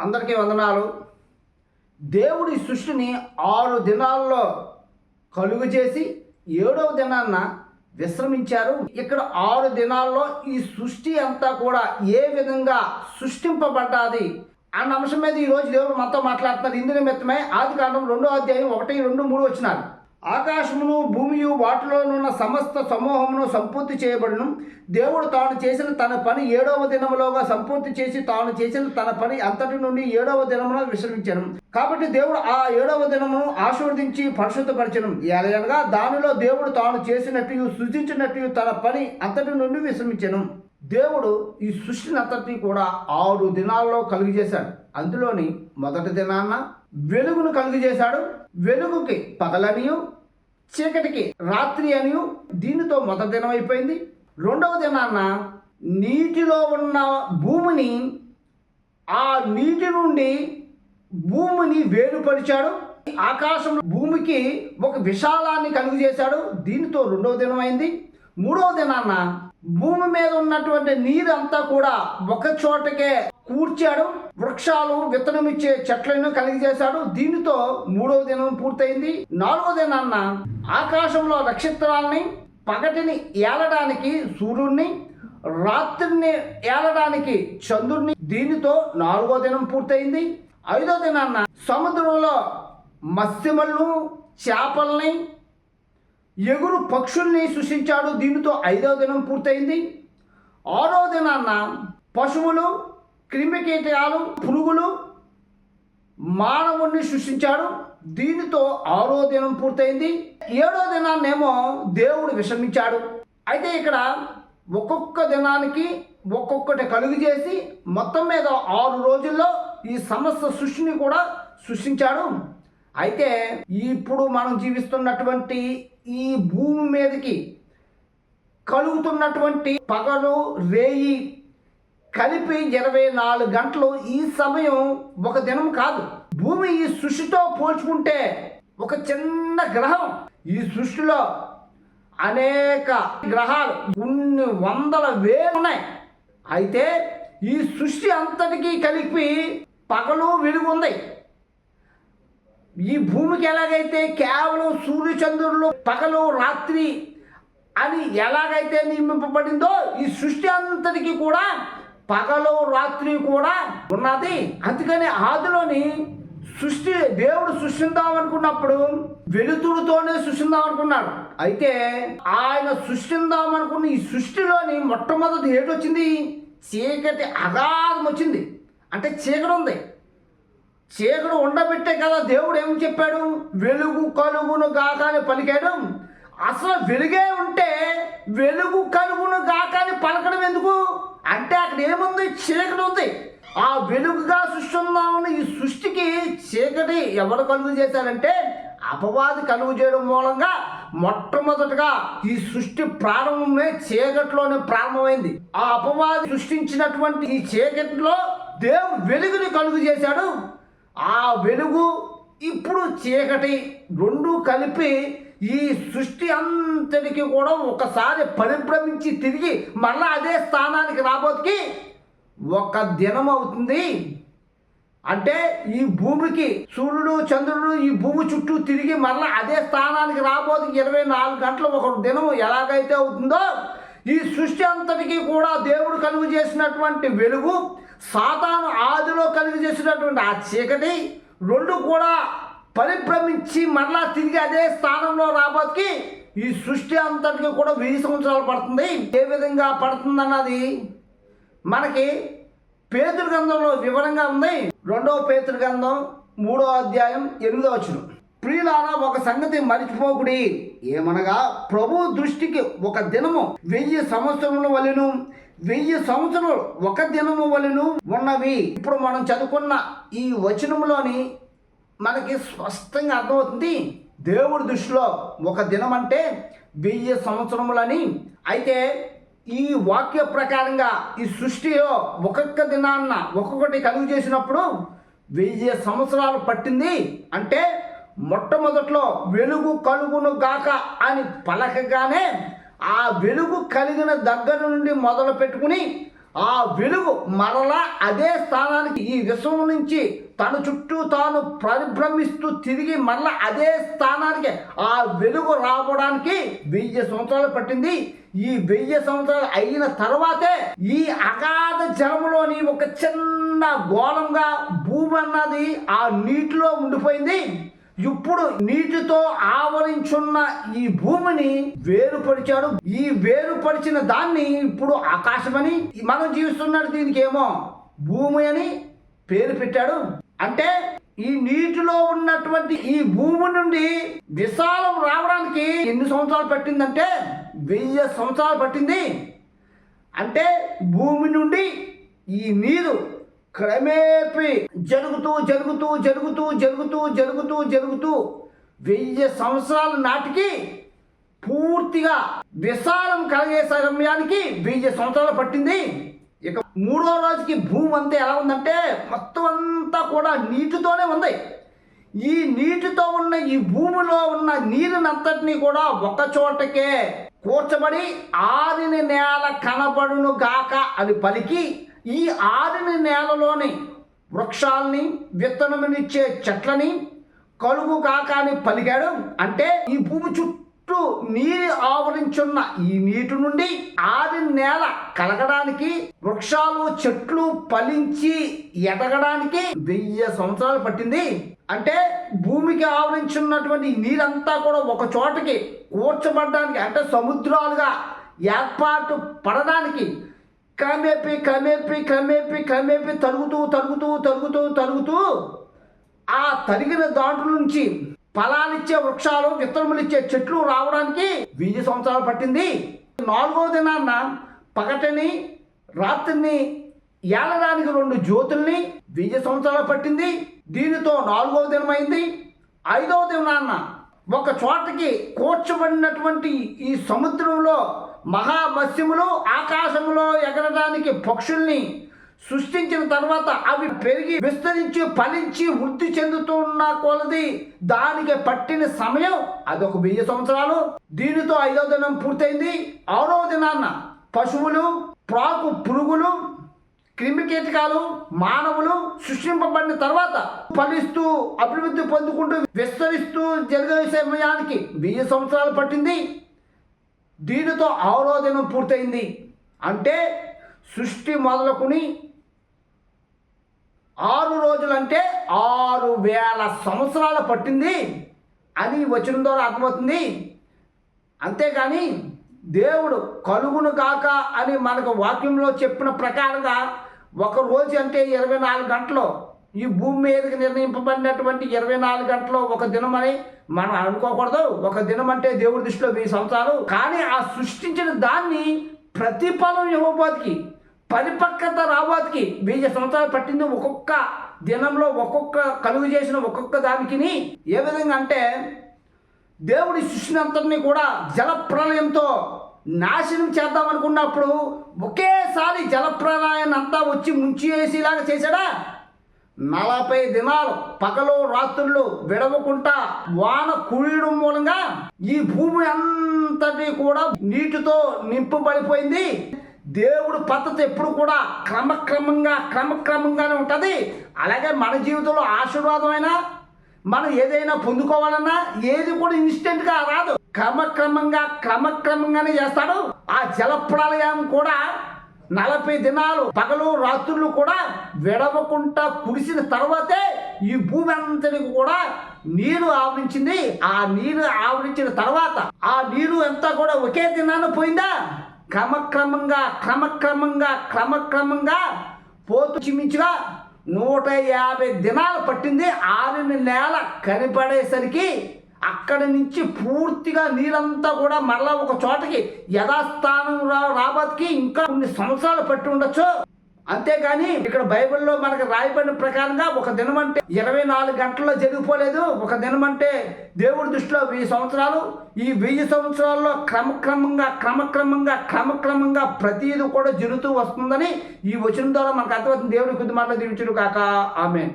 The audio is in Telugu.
అందరికీ వందనాలు. దేవుడి సృష్టిని 6 దినాల్లో కలుగు చేసి 7వ దినాన్న విశ్రమించారు. ఇక్కడ 6 దినాల్లో ఈ సృష్టి అంతా కూడా ఏ విధంగా సృష్టింపబడ్డాది అన్న అంశం మీద ఈరోజు దేవుడు మనతో మాట్లాడుతున్నారు. ఇందు నిమిత్తమే ఆదికాండం 2వ అధ్యాయం 1, 2, 3 వచనాలు. ఆకాశమును భూమియు వాటిలోనున్న సమస్త సమూహమును సంపూర్తి చేయబడును. దేవుడు తాను చేసిన తన పని 7వ దినములోగా సంపూర్తి చేసి తాను చేసిన తన పని అంతటి నుండి 7వ దినమున విశ్రమించను. కాబట్టి దేవుడు ఆ 7వ దినమును ఆశీర్వదించి పరిశుద్ధపరచను. ఎలాగనగా దానిలో దేవుడు తాను చేసినట్టు సృజించినట్టు తన పని అంతటి నుండి విశ్రమించను. దేవుడు ఈ సృష్టిని అంతటినీ కూడా 6 దినాల్లో కలుగు చేశాడు. అందులోని మొదటి దినాన్న వెలుగును కలుగు చేశాడు. వెలుగుకి పగలనియు చీకటికి రాత్రి అనియు, దీనితో మొదటి దినం అయిపోయింది. 2వ దినాన్న నీటిలో ఉన్న భూమిని ఆ నీటి నుండి భూమిని వేరుపరిచాడు. ఆకాశం భూమికి ఒక విశాలాన్ని కలుగు చేశాడు. దీనితో 2వ దినం అయింది. 3వ దినాన్న భూమి మీద ఉన్నటువంటి నీరంతా కూడా ఒక చోటకే కూర్చాడు. వృక్షాలు విత్తనమిచ్చే చెట్లను కలిగి చేశాడు. దీనితో 3వ దినం పూర్తయింది. 4వ దినాన్న ఆకాశంలో నక్షత్రాలని, పగటిని ఏలడానికి సూర్యుడిని, రాత్రిని ఏలడానికి చంద్రుడిని, దీనితో 4వ దినం పూర్తయింది. 5వ దినాన్న సముద్రంలో మత్స్యములను, చేపల్ని, ఎగురు పక్షుల్ని సృష్టించాడు. దీనితో 5వ దినం పూర్తయింది. 6వ దినాన్న పశువులు, క్రిమికీటకాలు, పురుగులు, మానవుణ్ణి సృష్టించాడు. దీనితో 6వ దినం పూర్తయింది. 7వ దినాన్నేమో దేవుడు విశ్రమించాడు. అయితే ఇక్కడ ఒక్కొక్క దినానికి ఒక్కొక్కటి కలుగు చేసి మొత్తం మీద 6 రోజుల్లో ఈ సమస్త సృష్టిని కూడా సృష్టించాడు. అయితే ఇప్పుడు మనం జీవిస్తున్నటువంటి ఈ భూమి మీదకి కలుగుతున్నటువంటి పగలు రేయి కలిపి 24 గంటలు, ఈ సమయం ఒక దినం కాదు. భూమి ఈ సృష్టితో పోల్చుకుంటే ఒక చిన్న గ్రహం. ఈ సృష్టిలో అనేక గ్రహాలు కొన్ని వందల వేలు ఉన్నాయి. అయితే ఈ సృష్టి అంతటికీ కలిపి పగలు వెలుగు ఉంది. ఈ భూమికి ఎలాగైతే కేవలం సూర్యచంద్రులు పగలు రాత్రి అని ఎలాగైతే నియమింపబడిందో ఈ సృష్టి అంతటికి కూడా పగలు రాత్రి కూడా ఉన్నది. అందుకని ఆదిలోని సృష్టి దేవుడు సృష్టిద్దాం అనుకున్నప్పుడు వెలుతురుతోనే సృష్టిద్దాం అనుకున్నాడు. అయితే ఆయన సృష్టిద్దాం అనుకున్న ఈ సృష్టిలోని మొట్టమొదటి ఏటి వచ్చింది? చీకటి అగాధం వచ్చింది. అంటే చీకటి ఉంది. చీకటి ఉండబెట్టే కదా దేవుడు ఏం చెప్పాడు? వెలుగు కలుగును గాక అని పలికాడు. అసలు వెలుగే ఉంటే వెలుగు కలుగును గాక అని పలకడం ఎందుకు? అంటే అక్కడ ఏముంది? చీకటి ఉంది. ఆ వెలుగుగా సృష్టిందామని ఈ సృష్టికి చీకటి ఎవరు కలుగు చేశారంటే అపవాది కలుగు చేయడం మూలంగా మొట్టమొదటిగా ఈ సృష్టి ప్రారంభమే చీకటిలోనే ప్రారంభమైంది. ఆ అపవాది సృష్టించినటువంటి ఈ చీకటిలో దేవుడు వెలుగుని కలుగు చేశాడు. ఆ వెలుగు ఇప్పుడు చీకటి రెండు కలిపి ఈ సృష్టి అంతటికి కూడా ఒకసారి పరిభ్రమించి తిరిగి మళ్ళీ అదే స్థానానికి రాబోతుకి ఒక దినం అవుతుంది. అంటే ఈ భూమికి సూర్యుడు చంద్రుడు ఈ భూమి చుట్టూ తిరిగి మళ్ళీ అదే స్థానానికి రాబోతుకి 24 గంటలు ఒక దినం ఎలాగైతే అవుతుందో ఈ సృష్టి అంతటికి కూడా దేవుడు కలుగు చేసినటువంటి వెలుగు, సాతాను ఆదిలో కలుగు చేసినటువంటి ఆ చీకటి రెండు కూడా పరిభ్రమించి మరలా తిరిగి అదే స్థానంలో రాబోతుకి ఈ సృష్టి అంతటికి కూడా 1000 సంవత్సరాలు పడుతుంది. ఏ విధంగా పడుతుంది అన్నది మనకి పేతురు గ్రంథంలో వివరంగా ఉంది. 2వ పేతురు గ్రంథం 3వ అధ్యాయం 8వ వచనం. ప్రియులారా, ఒక సంగతి మరిచిపోకుడి, ఏమనగా ప్రభు దృష్టికి ఒక దినము 1000 సంవత్సరముల వలెను, 1000 సంవత్సరాలు ఒక దినము వలెను ఉన్నవి. ఇప్పుడు మనం చదువుకున్న ఈ వచనంలోని మనకి స్పష్టంగా అర్థమవుతుంది దేవుడి దృష్టిలో ఒక దినం అంటే 1000 సంవత్సరములని. అయితే ఈ వాక్య ప్రకారంగా ఈ సృష్టిలో ఒక్కొక్క దినాన్న ఒక్కొక్కటి కలుగు చేసినప్పుడు 1000 సంవత్సరాలు పట్టింది. అంటే మొట్టమొదట్లో వెలుగు కలుగును గాక అని పలకగానే ఆ వెలుగు కలిగిన దగ్గర నుండి మొదలు పెట్టుకుని ఆ వెలుగు మరలా అదే స్థానానికి ఈ విశ్వం నుంచి తన చుట్టూ తాను పరిభ్రమిస్తూ తిరిగి మరలా అదే స్థానానికి ఆ వెలుగు రావడానికి 1000 సంవత్సరాలు పట్టింది. ఈ 1000 సంవత్సరాలు అయిన తర్వాతే ఈ అగాధ జలములోని ఒక చిన్న గోళంగా భూమి అన్నది ఆ నీటిలో ఉండిపోయింది. ఇప్పుడు నీటితో ఆవరించున్న ఈ భూమిని వేరుపరిచాడు. ఈ వేరుపరిచిన దాన్ని ఇప్పుడు ఆకాశమని, మనం జీవిస్తున్నాడు దీనికి ఏమో భూమి అని పేరు పెట్టాడు. అంటే ఈ నీటిలో ఉన్నటువంటి ఈ భూమి నుండి విశాలం రావడానికి ఎన్ని సంవత్సరాలు పట్టిందంటే 1000 సంవత్సరాలు పట్టింది. అంటే భూమి నుండి ఈ నీరు క్రమేపీ జరుగుతూ 1000 సంవత్సరాల నాటికి పూర్తిగా విశాలం కలిగే సమయానికి 1000 సంవత్సరాలు పట్టింది. ఇక 3వ రోజుకి భూమి అంతా ఎలా ఉందంటే మొత్తం అంతా కూడా నీటితోనే ఉంది. ఈ నీటితో ఉన్న ఈ భూమిలో ఉన్న నీరునంతటినీ కూడా ఒక చోటకే కూర్చబడి ఆరిన నేల కనబడును గాక అని పలికి ఈ ఆరిన నేలలోని వృక్షాలని విత్తనమునిచ్చే చెట్లని కలుగు కాక అని పలికాడు. అంటే ఈ భూమి చుట్టూ నీరు ఆవరించున్న ఈ నీటి నుండి ఆరిన నేల కలగడానికి, వృక్షాలు చెట్లు ఫలించి ఎదగడానికి 1000 సంవత్సరాలు పట్టింది. అంటే భూమికి ఆవరించున్నటువంటి నీరంతా కూడా ఒక చోటకి కూర్చబడడానికి, అంటే సముద్రాలుగా ఏర్పాటు పడడానికి క్రమేపీ తరుగుతూ ఆ తరిగిన దాంట్లో నుంచి ఫలాలిచ్చే వృక్షాలు, విత్తనములిచ్చే చెట్లు రావడానికి 1000 సంవత్సరాలు పట్టింది. 4వ దినాన్న పగటిని రాత్రిని ఏలడానికి 2 జ్యోతుల్ని 1000 సంవత్సరాలు పట్టింది. దీనితో 4వ దినమైంది. 5వ దినాన్న ఒక చోటకి కూర్చబడినటువంటి ఈ సముద్రంలో మహామత్స్యములు, ఆకాశంలో ఎగరడానికి పక్షుల్ని సృష్టించిన తర్వాత అవి పెరిగి విస్తరించి ఫలించి వృద్ధి చెందుతున్న కొలది దానికి పట్టిన సమయం అదొక 1000 సంవత్సరాలు. దీనితో 5వ దినం పూర్తయింది. 6వ దినాన్న పశువులు, ప్రాకు పురుగులు, క్రిమికీటకాలు, మానవులు సృష్టింపబడిన తర్వాత ఫలిస్తూ అభివృద్ధి పొందుకుంటూ విస్తరిస్తూ జరిగే సమయానికి 1000 సంవత్సరాలు పట్టింది. దీనితో 6వ దినం పూర్తయింది. అంటే సృష్టి మొదలుకొని 6 రోజులంటే 6000 సంవత్సరాలు పట్టింది అని వచనం ద్వారా అర్థమవుతుంది. అంతేకాని దేవుడు కలుగును కాక అని మనకు వాక్యంలో చెప్పిన ప్రకారంగా ఒక రోజు అంటే 24 గంటలు, ఈ భూమి మీదకి నిర్ణయింపబడినటువంటి 24 గంటలు ఒక దినం అని మనం అనుకోకూడదు. ఒక దినం అంటే దేవుడి దృష్టిలో 1000 సంవత్సరాలు. కానీ ఆ సృష్టించిన దాన్ని ప్రతిఫలం ఇవ్వబోతికి, పరిపక్వత రాబోతికి 1000 సంవత్సరాలు పట్టింది. ఒక్కొక్క దినంలో ఒక్కొక్క కలుగు చేసిన ఒక్కొక్క దానికి ఏ విధంగా అంటే దేవుడి సృష్టిని అంతటినీ కూడా జలప్రలయంతో నాశనం చేద్దాం అనుకున్నప్పుడు ఒకేసారి జలప్రలయాన్ని అంతా వచ్చి ముంచేసేలాగా చేశాడా. 40 దినాలు పగలు రాత్రులు విడవకుండా వాన కురియడం మూలంగా ఈ భూమి అంతటి కూడా నీటితో నింపబడిపోయింది. దేవుడు పద్ధతి ఎప్పుడు కూడా క్రమక్రమంగానే ఉంటుంది. అలాగే మన జీవితంలో ఆశీర్వాదమైనా మనం ఏదైనా పొందుకోవాలన్నా ఏది కూడా ఇన్స్టెంట్గా రాదు. క్రమక్రమంగానే చేస్తాడు. ఆ జలప్రలయం కూడా 40 దినాలు పగలు రాత్రులు కూడా విడవకుండా కురిసిన తర్వాతే ఈ భూమి అంతటికి కూడా నీరు ఆవరించింది. ఆ నీరు ఆవరించిన తర్వాత ఆ నీరు అంతా కూడా ఒకే దినాన్ని పోయిందా? క్రమక్రమంగా పోతూ చిమించుగా 150 దినాలు పట్టింది. ఆరిన నేల కనిపడేసరికి అక్కడి నుంచి పూర్తిగా నీరంతా కూడా మరలా ఒక చోటకి యథాస్థానం రాబోతికి ఇంకా కొన్ని సంవత్సరాలు పట్టి ఉండొచ్చు. అంతేగాని ఇక్కడ బైబిల్లో మనకు రాయబడిన ప్రకారంగా ఒక దినం అంటే 24 గంటల్లో జరిగిపోలేదు. ఒక దినం అంటే దేవుడి దృష్టిలో 1000 సంవత్సరాలు. ఈ 1000 సంవత్సరాల్లో క్రమక్రమంగా ప్రతిదీ కూడా జరుగుతూ వస్తుందని ఈ వచనం ద్వారా మనకు అర్థమవుతుంది. దేవుడి కొద్ది మాటలు దీవించును కాక. ఆమేన్.